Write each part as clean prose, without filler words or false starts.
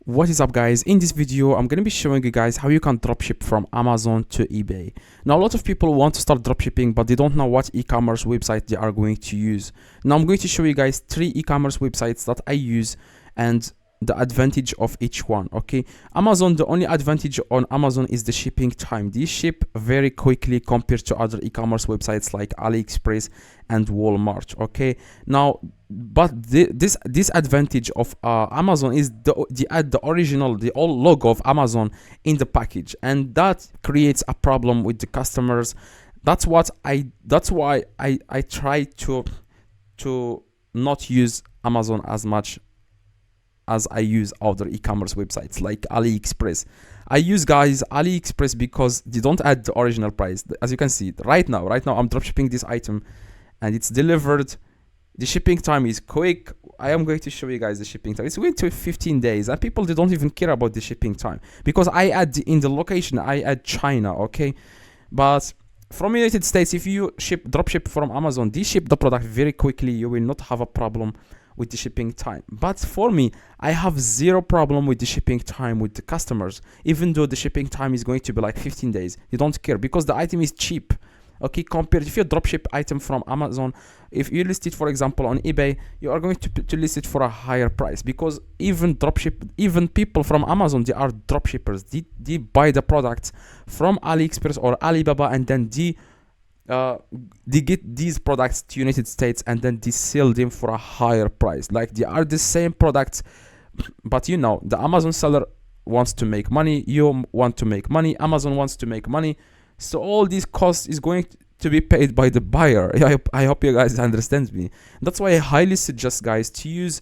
What is up, guys? In this video I'm going to be showing you guys how you can dropship from Amazon to eBay. Now a lot of people want to start dropshipping, but they don't know what e-commerce website they are going to use. Now I'm going to show you guys 3 e-commerce websites that I use and the advantage of each one. Okay, Amazon, the only advantage on Amazon is the shipping time. These ship very quickly compared to other e-commerce websites like AliExpress and Walmart. Okay, now but this advantage of Amazon is the original, the old logo of Amazon in the package, and that creates a problem with the customers. That's why I try to not use Amazon as much as I use other e-commerce websites like AliExpress. I use, guys, AliExpress because they don't add the original price. As you can see right now I'm dropshipping this item and it's delivered. The shipping time is quick. I am going to show you guys the shipping time. It's going to 15 days, and people, they don't even care about the shipping time because I add in the location, I add China. Okay, but from United States, if you dropship from Amazon, they ship the product very quickly. You will not have a problem with the shipping time. But for me, I have zero problem with the shipping time with the customers, even though the shipping time is going to be like 15 days. You don't care because the item is cheap. Okay, compared, if you dropship item from Amazon, if you list it, for example, on eBay, you are going to list it for a higher price because even people from Amazon, they are dropshippers. They buy the products from AliExpress or Alibaba, and then they get these products to United States and then they sell them for a higher price. Like, they are the same products, but you know, the Amazon seller wants to make money, you want to make money, Amazon wants to make money, so all these costs is going to be paid by the buyer. I hope you guys understand me. That's why I highly suggest, guys, to use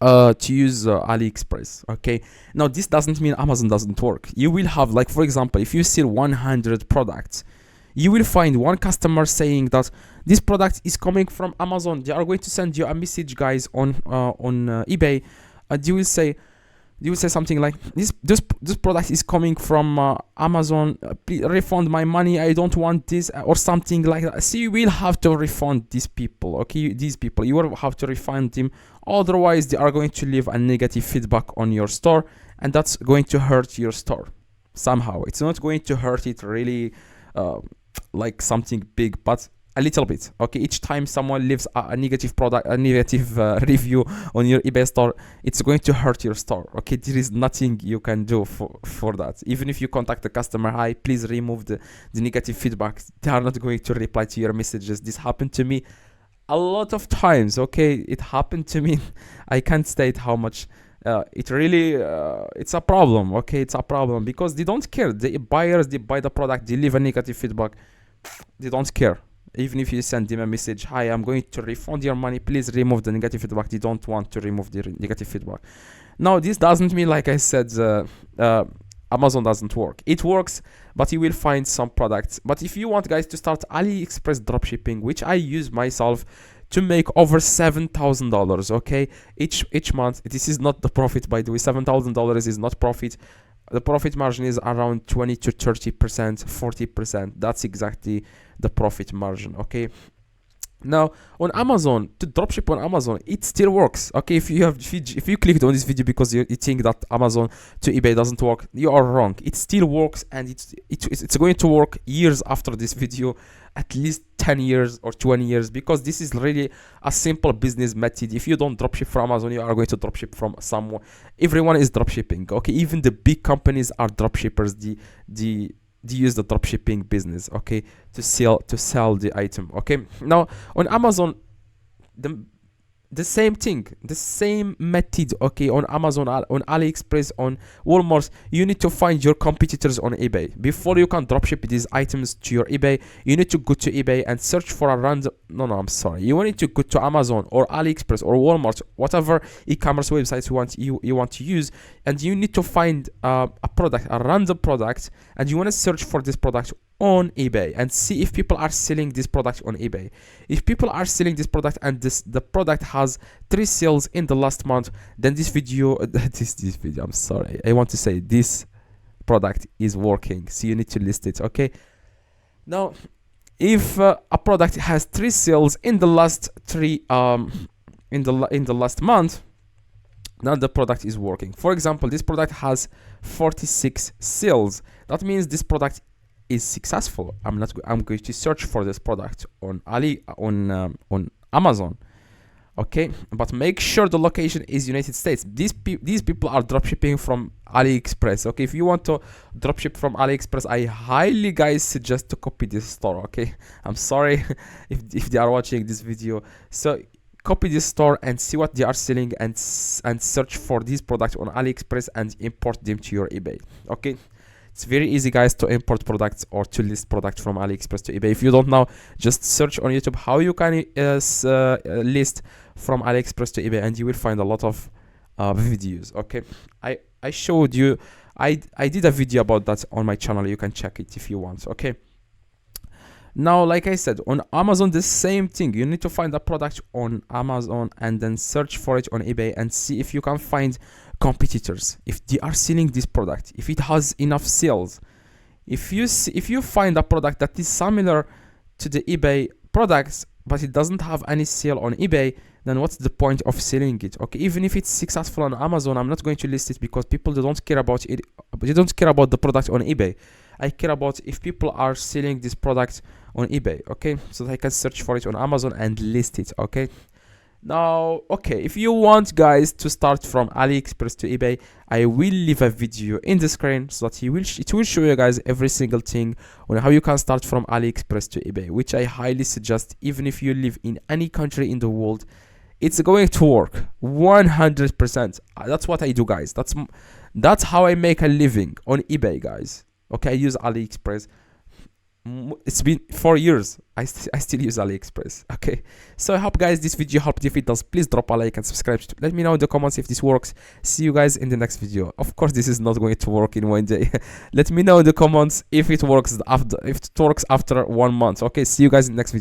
AliExpress. Okay, now this doesn't mean Amazon doesn't work. You will have, like, for example, if you sell 100 products, you will find one customer saying that this product is coming from Amazon. They are going to send you a message, guys, on eBay, and you will say something like this product is coming from Amazon, please refund my money, I don't want this, or something like that. So you will have to refund these people. Okay, these people, you will have to refund them, otherwise they are going to leave a negative feedback on your store, and that's going to hurt your store somehow. It's not going to hurt it really like something big, but a little bit. Okay, each time someone leaves a negative review on your eBay store, it's going to hurt your store. Okay, there is nothing you can do for that. Even if you contact the customer, hi, please remove the negative feedback, they are not going to reply to your messages. This happened to me a lot of times. Okay, it happened to me. I can't state how much. It really it's a problem. Okay, it's a problem because they don't care. The buyers, they buy the product, they leave a negative feedback, they don't care. Even if you send them a message, hi, I'm going to refund your money, please remove the negative feedback, they don't want to remove the negative feedback. Now this doesn't mean, like I said, Amazon doesn't work. It works, but you will find some products. But if you want, guys, to start AliExpress dropshipping, which I use myself to make over $7,000, okay, each month. This is not the profit, by the way. $7,000 is not profit. The profit margin is around 20 to 30%, 40%. That's exactly the profit margin. Okay, now on Amazon, to dropship on Amazon, it still works. Okay, if you clicked on this video because you think that Amazon to eBay doesn't work, you are wrong. It still works, and it's going to work years after this video, at least 10 years or 20 years, because this is really a simple business method. If you don't dropship from Amazon, you are going to dropship from someone. Everyone is dropshipping. Okay, even the big companies are dropshippers. They use the dropshipping business, okay, to sell the item. Okay, now on Amazon, the same thing, the same method. Okay, on Amazon, on AliExpress, on Walmart, you need to find your competitors on eBay before you can dropship these items to your eBay. You need to go to eBay and search for a random. I'm sorry. You need to go to Amazon or AliExpress or Walmart, whatever e-commerce websites you want to use, and you need to find a random product, and you want to search for this product on eBay and see if people are selling this product on eBay. If people are selling this product and the product has 3 sales in the last month, then this video, I'm sorry, I want to say this product is working, so you need to list it. Okay, now if a product has 3 sales in the last 3 in the last month, now the product is working. For example, this product has 46 sales. That means this product is successful. I'm going to search for this product on on Amazon. Okay, but make sure the location is United States. These people are dropshipping from AliExpress. Okay, if you want to dropship from AliExpress, I highly guys suggest to copy this store. Okay, I'm sorry if they are watching this video. So copy this store and see what they are selling, and search for these products on AliExpress and import them to your eBay. Okay, it's very easy guys to import products or to list products from AliExpress to eBay. If you don't know, just search on YouTube how you can list from AliExpress to eBay, and you will find a lot of videos. Okay, I showed you, I did a video about that on my channel. You can check it if you want. Okay, now like I said, on Amazon the same thing. You need to find a product on Amazon and then search for it on eBay and see if you can find competitors, if they are selling this product, if it has enough sales. If you find a product that is similar to the eBay products but it doesn't have any sale on eBay, then what's the point of selling it? Okay, even if it's successful on Amazon, I'm not going to list it because people don't care about it. They don't care about the product on eBay. I care about if people are selling this product on eBay. Okay, so that I can search for it on Amazon and list it. Okay, now okay, if you want guys to start from AliExpress to eBay, I will leave a video in the screen so that it will show you guys every single thing on how you can start from AliExpress to eBay, which I highly suggest. Even if you live in any country in the world, it's going to work 100%. That's what I do guys. That's how I make a living on eBay guys. Okay, I use AliExpress. It's been 4 years. I still use AliExpress. Okay, so I hope guys this video helped. If it does, please drop a like and subscribe. Let me know in the comments if this works. See you guys in the next video. Of course this is not going to work in one day. Let me know in the comments if it works after 1 month. Okay, see you guys in the next video.